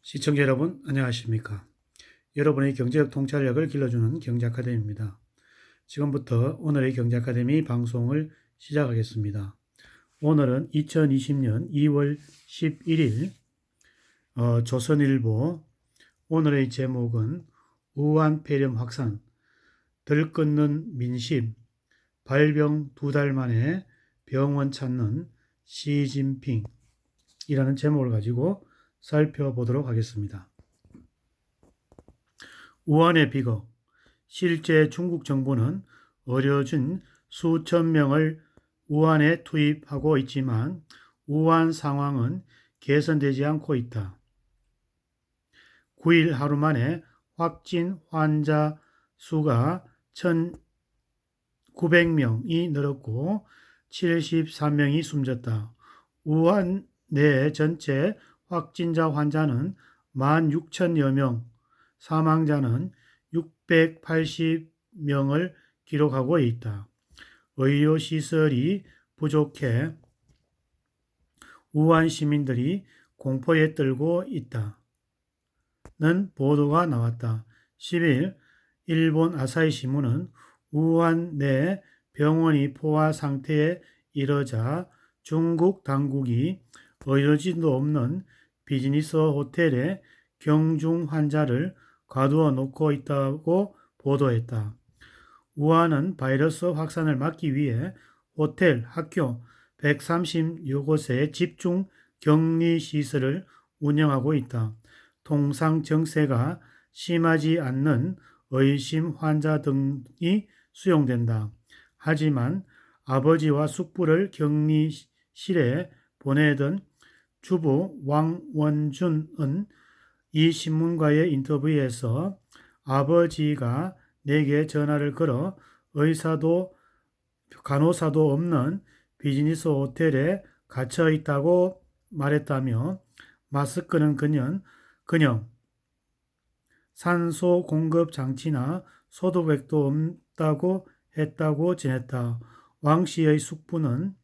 시청자 여러분, 안녕하십니까? 여러분의 경제적 통찰력을 길러주는 경제아카데미입니다. 지금부터 오늘의 경제아카데미 방송을 시작하겠습니다. 오늘은 2020년 2월 11일 조선일보. 오늘의 제목은 우한 폐렴 확산, 들끓는 민심, 발병 2달 만에 병원 찾는 시진핑이라는 제목을 가지고 살펴보도록 하겠습니다. 우한의 비극. 실제 중국 정부는 어려진 수천 명을 우한에 투입하고 있지만 우한 상황은 개선되지 않고 있다. 9일 하루 만에 확진 환자 수가 1,900명이 늘었고 73명이 숨졌다. 우한 내 전체 확진자 환자는 16,000여 명, 사망자는 680명을 기록하고 있다. 의료시설이 부족해 우한 시민들이 공포에 떨고 있다는 보도가 나왔다. 10일 일본 아사히 신문은 우한 내 병원이 포화 상태에 이르자 중국 당국이 의료진도 없는 비즈니스 호텔에 경중 환자를 가두어 놓고 있다고 보도했다. 우한은 바이러스 확산을 막기 위해 호텔, 학교 130여 곳의 집중 격리 시설을 운영하고 있다. 통상 증세가 심하지 않는 의심 환자 등이 수용된다. 하지만 아버지와 숙부를 격리실에 보내던 주부 왕원준은 이 신문과의 인터뷰에서 아버지가 내게 전화를 걸어 의사도 간호사도 없는 비즈니스 호텔에 갇혀 있다고 말했다며 마스크는 그냥 산소 공급 장치나 소독액도 없다고 했다고 전했다. 왕 씨의 숙부는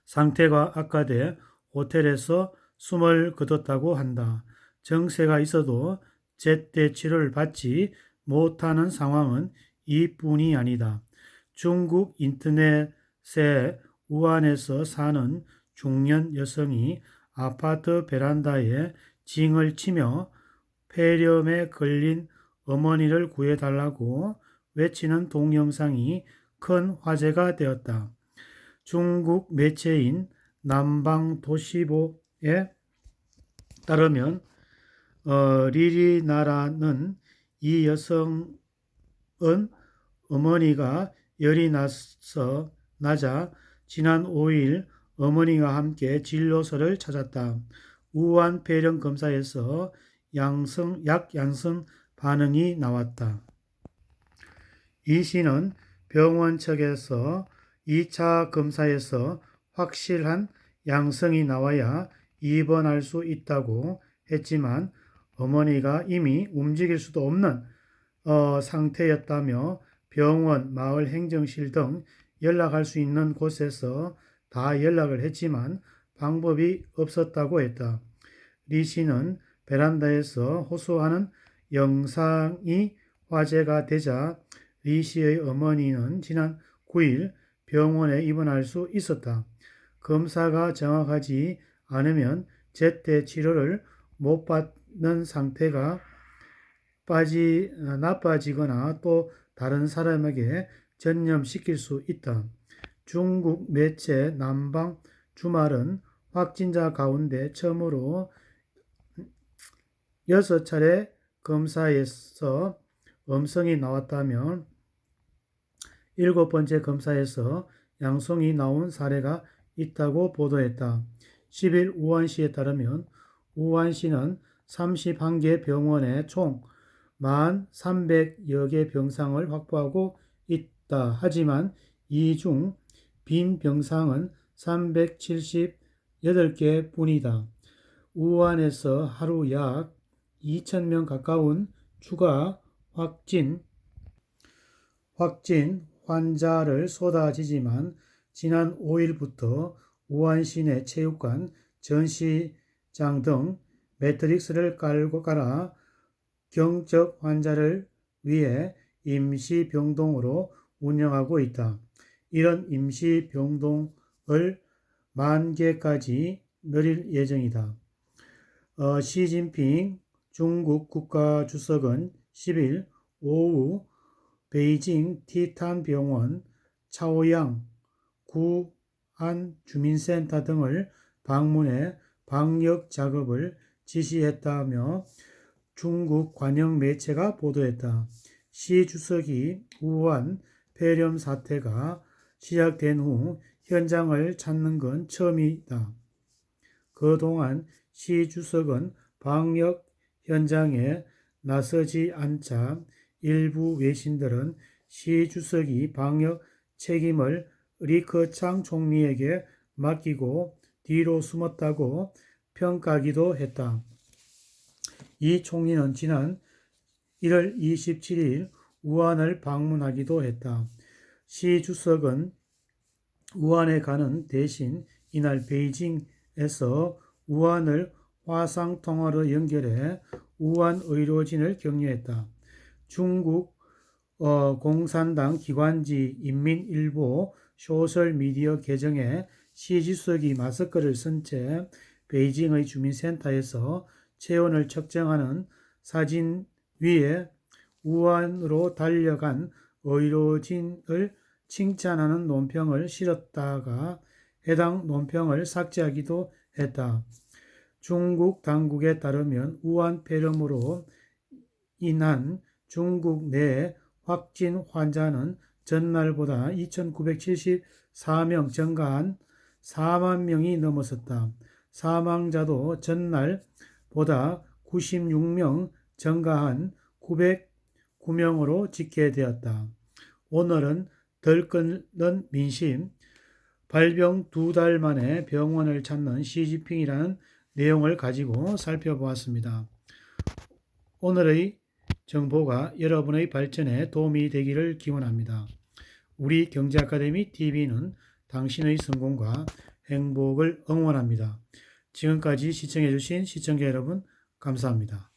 상태가 악화돼 호텔에서 숨을 거뒀다고 한다. 증세가 있어도 제때 치료를 받지 못하는 상황은 이뿐이 아니다. 중국 인터넷에 우한에서 사는 중년 여성이 아파트 베란다에 징을 치며 폐렴에 걸린 어머니를 구해달라고 외치는 동영상이 큰 화제가 되었다. 중국 매체인 남방도시보에 따르면 리리나라는 이 여성은 어머니가 열이 나자 지난 5일 어머니와 함께 진료소를 찾았다. 우한 폐렴 검사에서 양성 반응이 나왔다. 이 씨는 병원 측에서 2차 검사에서 확실한 양성이 나와야 입원할 수 있다고 했지만 어머니가 이미 움직일 수도 없는 상태였다며 병원, 마을 행정실 등 연락할 수 있는 곳에서 다 연락을 했지만 방법이 없었다고 했다. 리 씨는 베란다에서 호소하는 영상이 화제가 되자 리 씨의 어머니는 지난 9일 병원에 입원할 수 있었다. 검사가 정확하지 않으면 제때 치료를 못 받는 상태가 나빠지거나 또 다른 사람에게 전염시킬 수 있다. 중국 매체 남방 주말은 확진자 가운데 처음으로 6차례 검사에서 음성이 나왔다면 7번째 검사에서 양성이 나온 사례가 있다고 보도했다. 10일 우한시에 따르면 우한시는 31개 병원에 총 1,300여 개 병상을 확보하고 있다. 하지만 이 중 빈 병상은 378개 뿐이다. 우한에서 하루 약 2,000명 가까운 추가 확진 환자를 쏟아지지만 지난 5일부터 우한 시내 체육관, 전시장 등 매트릭스를 깔아 경적 환자를 위해 임시병동으로 운영하고 있다. 이런 임시병동을 10,000개까지 늘릴 예정이다. 시진핑 중국 국가주석은 10일 오후 베이징 티탄병원, 차오양 구안 주민센터 등을 방문해 방역 작업을 지시했다며 중국 관영 매체가 보도했다. 시 주석이 우한 폐렴 사태가 시작된 후 현장을 찾는 건 처음이다. 그동안 시 주석은 방역 현장에 나서지 않자 일부 외신들은 시 주석이 방역 책임을 리커창 총리에게 맡기고 뒤로 숨었다고 평가하기도 했다. 이 총리는 지난 1월 27일 우한을 방문하기도 했다. 시 주석은 우한에 가는 대신 이날 베이징에서 우한을 화상통화로 연결해 우한 의료진을 격려했다. 중국 공산당 기관지 인민일보 소셜미디어 계정에 시 주석이 마스크를 쓴 채 베이징의 주민센터에서 체온을 측정하는 사진 위에 우한으로 달려간 의료진을 칭찬하는 논평을 실었다가 해당 논평을 삭제하기도 했다. 중국 당국에 따르면 우한 폐렴으로 인한 중국 내 확진 환자는 전날보다 2,974명 증가한 4만 명이 넘어섰다. 사망자도 전날보다 96명 증가한 909명으로 집계되었다. 오늘은 들끓는 민심, 발병 2달 만에 병원을 찾는 시진핑이라는 내용을 가지고 살펴보았습니다. 오늘의 정보가 여러분의 발전에 도움이 되기를 기원합니다. 우리 경제아카데미 TV는 당신의 성공과 행복을 응원합니다. 지금까지 시청해주신 시청자 여러분 감사합니다.